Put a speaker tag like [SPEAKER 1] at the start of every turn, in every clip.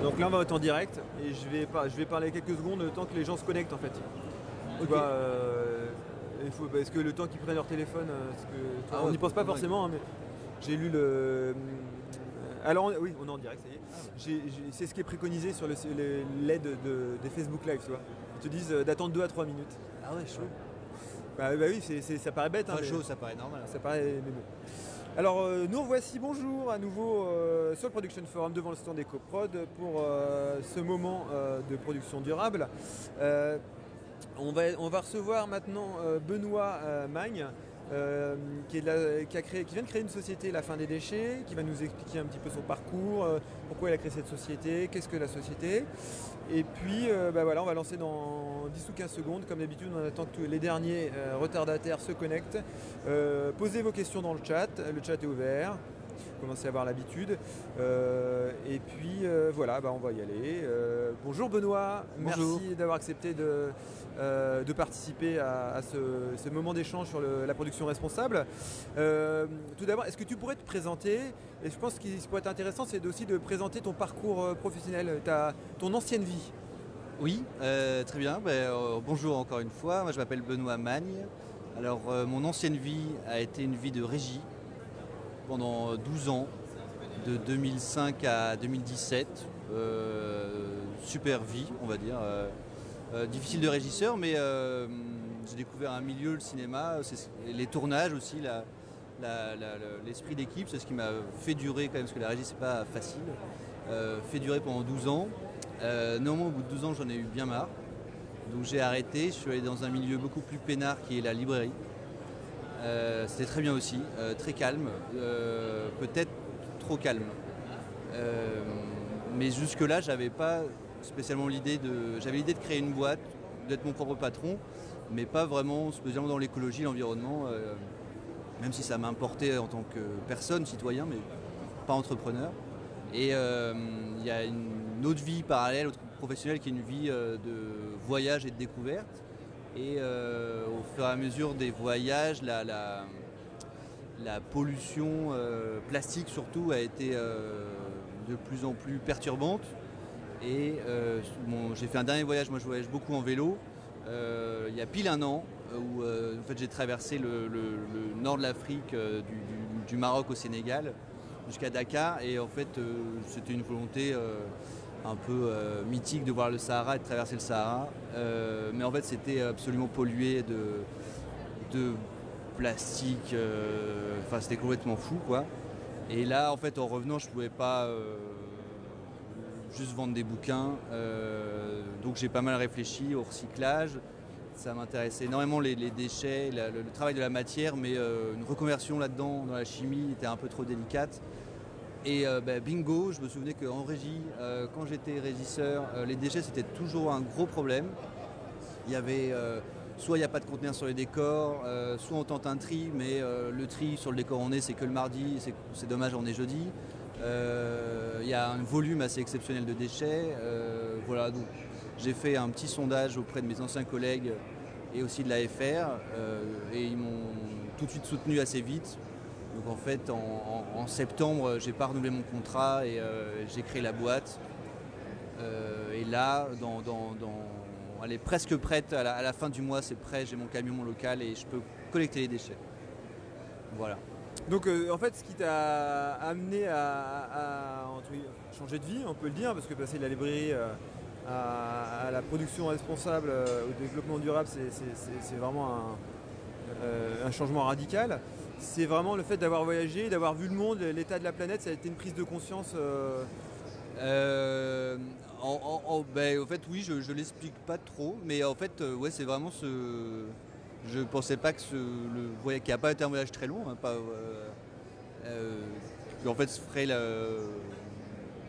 [SPEAKER 1] Donc là, on va être en direct et je vais parler quelques secondes le temps que les gens se connectent en fait. Tu
[SPEAKER 2] Ok.
[SPEAKER 1] vois, parce que le temps qu'ils prennent leur téléphone, on n'y pense pas
[SPEAKER 2] correct.
[SPEAKER 1] forcément, hein, mais j'ai lu le. Alors oui, on est en direct, ça y est.
[SPEAKER 2] Ah, bah.
[SPEAKER 1] C'est ce qui est préconisé sur l'aide des Facebook Live, tu vois. Ils te disent d'attendre 2 à 3 minutes.
[SPEAKER 2] Ah ouais, chaud.
[SPEAKER 1] Bah oui, ça paraît bête, hein,
[SPEAKER 2] Enfin,
[SPEAKER 1] mais
[SPEAKER 2] chaud, ça paraît normal.
[SPEAKER 1] ça paraît. Mais bon. Alors nous revoici, bonjour à nouveau sur le Production Forum devant le stand EcoProd pour ce moment de production durable. Euh, on va recevoir maintenant Benoît Magne qui vient de créer une société La Fin des Déchets, qui va nous expliquer un petit peu son parcours, pourquoi il a créé cette société, qu'est-ce que la société. Et puis voilà, on va lancer dans 10 ou 15 secondes. Comme d'habitude, on attend que les derniers retardataires se connectent. Posez vos questions dans le chat est ouvert. Vous commencez à avoir l'habitude. Et puis voilà, on va y aller. Bonjour Benoît,
[SPEAKER 2] Bonjour.
[SPEAKER 1] merci d'avoir accepté de participer à ce moment d'échange sur la production responsable. Tout d'abord, est-ce que tu pourrais te présenter? Et je pense que ce qui pourrait être intéressant, c'est aussi de présenter ton parcours professionnel, ton ancienne vie.
[SPEAKER 2] Oui, très bien. Bonjour encore une fois. Moi, je m'appelle Benoît Magne. Alors, mon ancienne vie a été une vie de régie pendant 12 ans, de 2005 à 2017. Super vie, on va dire. Difficile de régisseur, mais j'ai découvert un milieu, le cinéma, les tournages aussi, l'esprit d'équipe, c'est ce qui m'a fait durer quand même, parce que la régie c'est pas facile, fait durer pendant 12 ans. Néanmoins au bout de 12 ans j'en ai eu bien marre, donc j'ai arrêté, je suis allé dans un milieu beaucoup plus peinard qui est la librairie. C'était très bien aussi, très calme, peut-être trop calme. Mais jusque-là j'avais pas spécialement j'avais l'idée de créer une boîte, d'être mon propre patron, mais pas vraiment spécialement dans l'écologie, l'environnement, même si ça m'importait en tant que personne, citoyen, mais pas entrepreneur. Et il y a une autre vie parallèle, autre professionnelle, qui est une vie de voyage et de découverte. Et au fur et à mesure des voyages, la pollution plastique surtout a été de plus en plus perturbante. Et j'ai fait un dernier voyage, moi je voyage beaucoup en vélo, il y a pile un an, où en fait, j'ai traversé le nord de l'Afrique, du Maroc au Sénégal, jusqu'à Dakar. Et en fait, c'était une volonté un peu mythique de voir le Sahara et de traverser le Sahara. Mais en fait, c'était absolument pollué de plastique, enfin c'était complètement fou quoi. Et là, en fait, en revenant, je pouvais pas juste vendre des bouquins. Donc j'ai pas mal réfléchi au recyclage. Ça m'intéressait énormément les déchets, le travail de la matière, mais une reconversion là-dedans, dans la chimie, était un peu trop délicate. Et bingo, je me souvenais qu'en régie, quand j'étais régisseur, les déchets c'était toujours un gros problème. Il y avait soit il n'y a pas de conteneur sur les décors, soit on tente un tri, mais le tri sur le décor on est, c'est que le mardi, c'est dommage, on est jeudi. Il y a un volume assez exceptionnel de déchets. Voilà, donc j'ai fait un petit sondage auprès de mes anciens collègues et aussi de l'AFR et ils m'ont tout de suite soutenu assez vite. Donc en fait en septembre j'ai pas renouvelé mon contrat et j'ai créé la boîte. Et là elle est presque prête, à la fin du mois c'est prêt, j'ai mon camion, mon local et je peux collecter les déchets. Voilà.
[SPEAKER 1] Donc en fait, ce qui t'a amené à changer de vie, on peut le dire, parce que passer de la librairie à la production responsable, au développement durable, c'est vraiment un changement radical. C'est vraiment le fait d'avoir voyagé, d'avoir vu le monde, l'état de la planète, ça a été une prise de conscience.
[SPEAKER 2] En fait oui, je l'explique pas trop, mais en fait ouais c'est vraiment je pensais pas que le voyage, qui a pas été un voyage très long, hein, pas en fait se ferait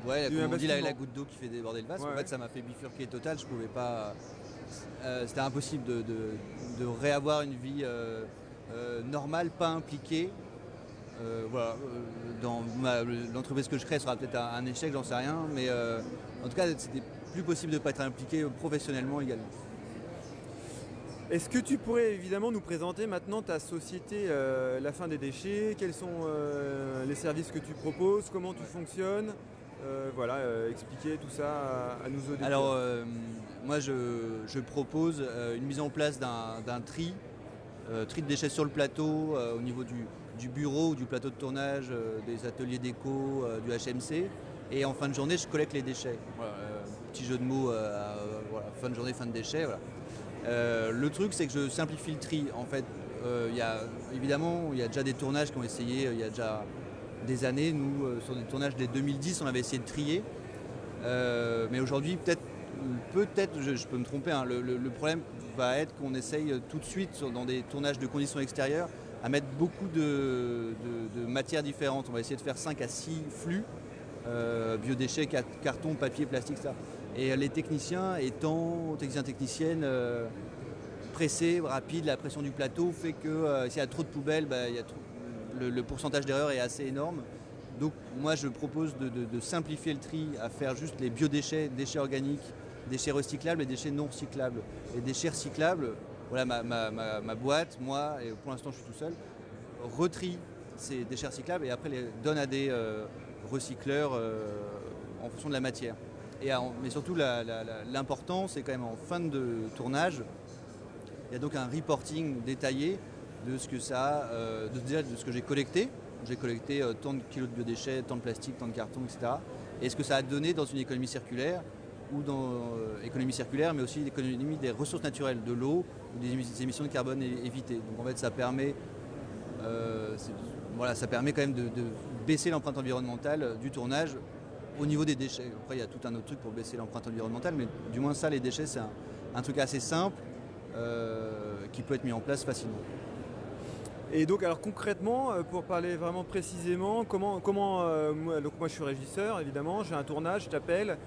[SPEAKER 2] comme on dit la goutte d'eau qui fait déborder le vase.
[SPEAKER 1] Ouais,
[SPEAKER 2] En fait ça m'a fait bifurquer total, je pouvais pas, c'était impossible de réavoir une vie normale, pas impliquée. Voilà, dans l'entreprise que je crée sera peut-être un échec, j'en sais rien, mais en tout cas c'était plus possible de ne pas être impliqué professionnellement également.
[SPEAKER 1] Est-ce que tu pourrais évidemment nous présenter maintenant ta société La Fin des Déchets? Quels sont les services que tu proposes? Comment tu fonctionnes? expliquer tout ça à nos auditeurs.
[SPEAKER 2] Alors, moi, je propose une mise en place d'un tri de déchets sur le plateau, au niveau du bureau ou du plateau de tournage, des ateliers déco, du HMC. Et en fin de journée, je collecte les déchets. Voilà, petit jeu de mots, fin de journée, fin de déchets. Voilà. Le truc, c'est que je simplifie le tri. En fait, évidemment, il y a déjà des tournages qui ont essayé, il y a déjà des années. Nous, sur des tournages dès 2010, on avait essayé de trier. Mais aujourd'hui, peut-être, je peux me tromper, hein, le problème va être qu'on essaye tout de suite, dans des tournages de conditions extérieures, à mettre beaucoup de matières différentes. On va essayer de faire 5 à 6 flux, biodéchets, carton, papier, plastique, ça. Et les techniciens techniciennes, pressés, rapides, la pression du plateau fait que s'il y a trop de poubelles, le pourcentage d'erreur est assez énorme. Donc moi je propose de simplifier le tri à faire juste les biodéchets, déchets organiques, déchets recyclables et déchets non recyclables. Les déchets recyclables, voilà ma boîte, moi, et pour l'instant je suis tout seul, retrie ces déchets recyclables et après les donne à des recycleurs en fonction de la matière. Mais surtout l'important c'est quand même en fin de tournage, il y a donc un reporting détaillé de ce que ça de ce que j'ai collecté. J'ai collecté tant de kilos de biodéchets, tant de plastique, tant de carton, etc. Et ce que ça a donné dans une économie circulaire, économie circulaire, mais aussi l'économie des ressources naturelles, de l'eau, ou des émissions de carbone évitées. Donc en fait, ça permet quand même de baisser l'empreinte environnementale du tournage au niveau des déchets. Après, il y a tout un autre truc pour baisser l'empreinte environnementale, mais du moins ça, les déchets, c'est un truc assez simple qui peut être mis en place facilement.
[SPEAKER 1] Et donc, alors concrètement, pour parler vraiment précisément, donc moi je suis régisseur évidemment, j'ai un tournage, je t'appelle,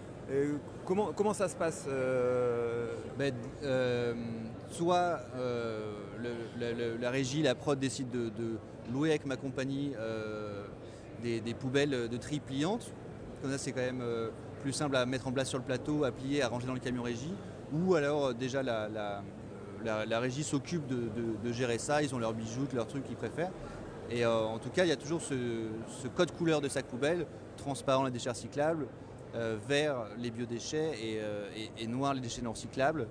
[SPEAKER 1] comment ça se passe
[SPEAKER 2] Soit la régie, la prod décide de louer avec ma compagnie des poubelles de tri pliantes, comme ça c'est quand même plus simple à mettre en place sur le plateau, à plier, à ranger dans le camion régie, ou alors déjà la régie s'occupe de gérer ça, ils ont leurs bijoux, leurs trucs qu'ils préfèrent. Et en tout cas, il y a toujours ce code couleur de sac poubelle, transparent les déchets recyclables, vert les biodéchets et noir les déchets non recyclables.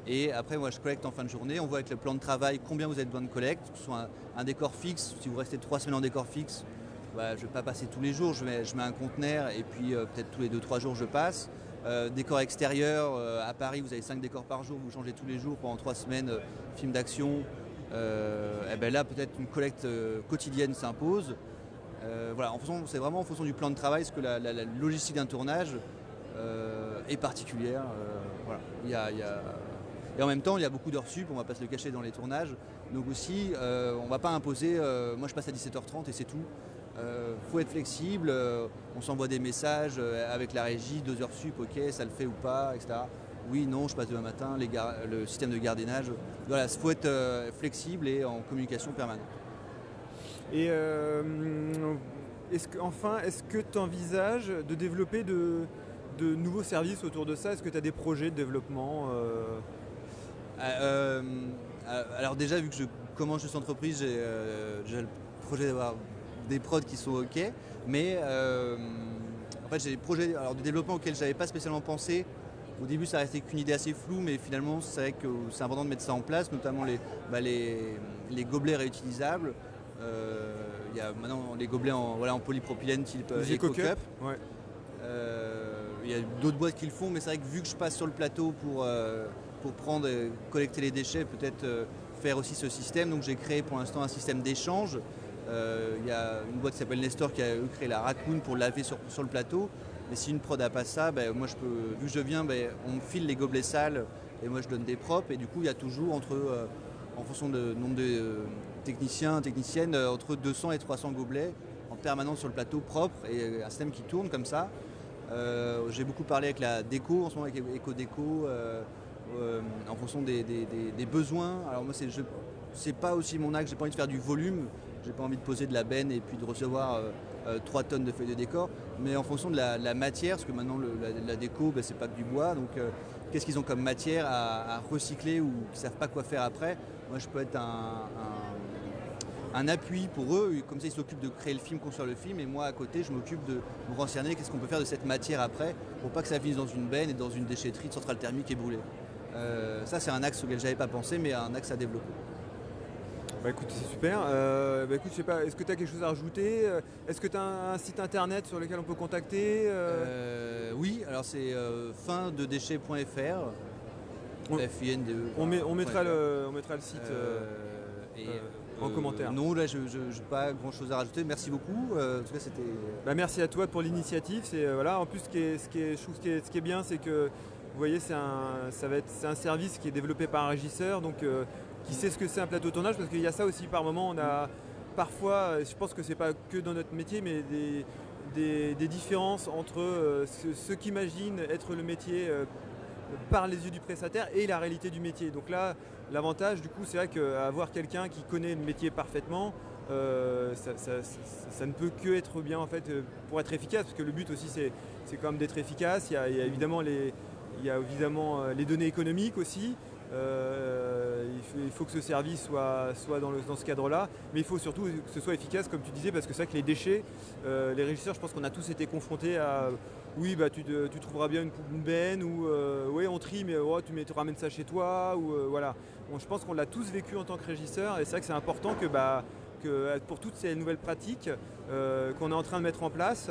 [SPEAKER 2] Et après, moi, je collecte en fin de journée. On voit avec le plan de travail combien vous avez besoin de collecte, que ce soit un décor fixe. Si vous restez 3 semaines en décor fixe, je ne vais pas passer tous les jours. Je mets un conteneur et puis peut-être tous les 2-3 jours, je passe. Décor extérieur, à Paris vous avez 5 décors par jour, vous changez tous les jours pendant 3 semaines, film d'action, là peut-être une collecte quotidienne s'impose. C'est vraiment en fonction du plan de travail, parce que la logistique d'un tournage est particulière. Et en même temps il y a beaucoup d'heures sup, on ne va pas se le cacher dans les tournages, donc aussi on ne va pas imposer, moi je passe à 17h30 et c'est tout. Faut être flexible, on s'envoie des messages avec la régie, 2 heures sup, ok, ça le fait ou pas, etc. Oui, non, je passe demain matin, le système de gardiennage. Voilà, il faut être flexible et en communication permanente.
[SPEAKER 1] Et est-ce que tu envisages de développer de nouveaux services autour de ça? Est-ce que tu as des projets de développement
[SPEAKER 2] Alors déjà, vu que je commence cette entreprise, j'ai le projet d'avoir des prods qui sont ok, mais en fait j'ai des projets de développement auxquels je n'avais pas spécialement pensé. Au début ça restait qu'une idée assez floue, mais finalement c'est vrai que c'est important de mettre ça en place, notamment les gobelets réutilisables. Il y a maintenant les gobelets en polypropylène type EcoCup.
[SPEAKER 1] Ouais.
[SPEAKER 2] Il y a d'autres boîtes qui le font, mais c'est vrai que vu que je passe sur le plateau pour prendre et collecter les déchets, peut-être faire aussi ce système. Donc j'ai créé pour l'instant un système d'échange. Il y a une boîte qui s'appelle Nestor qui a créé la Raccoon pour laver sur le plateau. Mais si une prod n'a pas ça, moi vu que je viens, on me file les gobelets sales et moi je donne des propres. Et du coup il y a toujours en fonction du nombre de techniciens, techniciennes, entre 200 et 300 gobelets en permanence sur le plateau propre et un système qui tourne comme ça. J'ai beaucoup parlé avec la déco en ce moment, avec EcoDéco, en fonction des besoins. Alors moi c'est pas aussi mon axe, j'ai pas envie de faire du volume, j'ai pas envie de poser de la benne et puis de recevoir 3 tonnes de feuilles de décor, mais en fonction de la matière, parce que maintenant la déco c'est pas que du bois, donc qu'est-ce qu'ils ont comme matière à recycler ou qui savent pas quoi faire après. Moi je peux être un appui pour eux, comme ça ils s'occupent de créer le film, construire le film, et moi à côté je m'occupe de me renseigner qu'est-ce qu'on peut faire de cette matière après, pour pas que ça finisse dans une benne et dans une déchetterie de centrale thermique et brûlée. Ça c'est un axe auquel j'avais pas pensé, mais un axe à développer.
[SPEAKER 1] Bah écoute, c'est super. Écoute, je sais pas, est-ce que tu as quelque chose à rajouter? Est-ce que tu as un site internet sur lequel on peut contacter?
[SPEAKER 2] Oui, alors c'est findedéchets.fr.
[SPEAKER 1] On-
[SPEAKER 2] FINDE.
[SPEAKER 1] on mettra le site en commentaire.
[SPEAKER 2] Non, là je n'ai pas grand chose à rajouter. Merci beaucoup. En tout cas, c'était.
[SPEAKER 1] Bah, merci à toi pour l'initiative. Voilà. En plus, je trouve ce qui est bien, c'est que vous voyez, c'est un service qui est développé par un régisseur, donc qui sait ce que c'est un plateau de tournage, parce qu'il y a ça aussi par moment. On a parfois, je pense que c'est pas que dans notre métier, mais des différences entre ceux qui imaginent être le métier par les yeux du prestataire et la réalité du métier. Donc là, l'avantage, du coup, c'est vrai qu'avoir quelqu'un qui connaît le métier parfaitement, ça ne peut que être bien en fait pour être efficace, parce que le but aussi c'est quand même d'être efficace. Il y a évidemment les données économiques aussi. Il faut que ce service soit dans ce cadre-là, mais il faut surtout que ce soit efficace, comme tu disais, parce que c'est vrai que les déchets, les régisseurs, je pense qu'on a tous été confrontés à oui, bah, tu trouveras bien une benne, ou oui, on trie, mais tu ramènes ça chez toi, ou voilà. Bon, je pense qu'on l'a tous vécu en tant que régisseur, et c'est vrai que c'est important que pour toutes ces nouvelles pratiques qu'on est en train de mettre en place,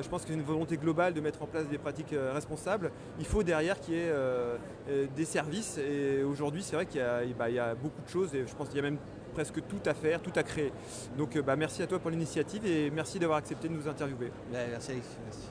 [SPEAKER 1] je pense qu'il y a une volonté globale de mettre en place des pratiques responsables. Il faut derrière qu'il y ait des services, et aujourd'hui c'est vrai qu'il y a beaucoup de choses, et je pense qu'il y a même presque tout à faire, tout à créer. Donc merci à toi pour l'initiative, et merci d'avoir accepté de nous interviewer.
[SPEAKER 2] Merci Alexis. Merci.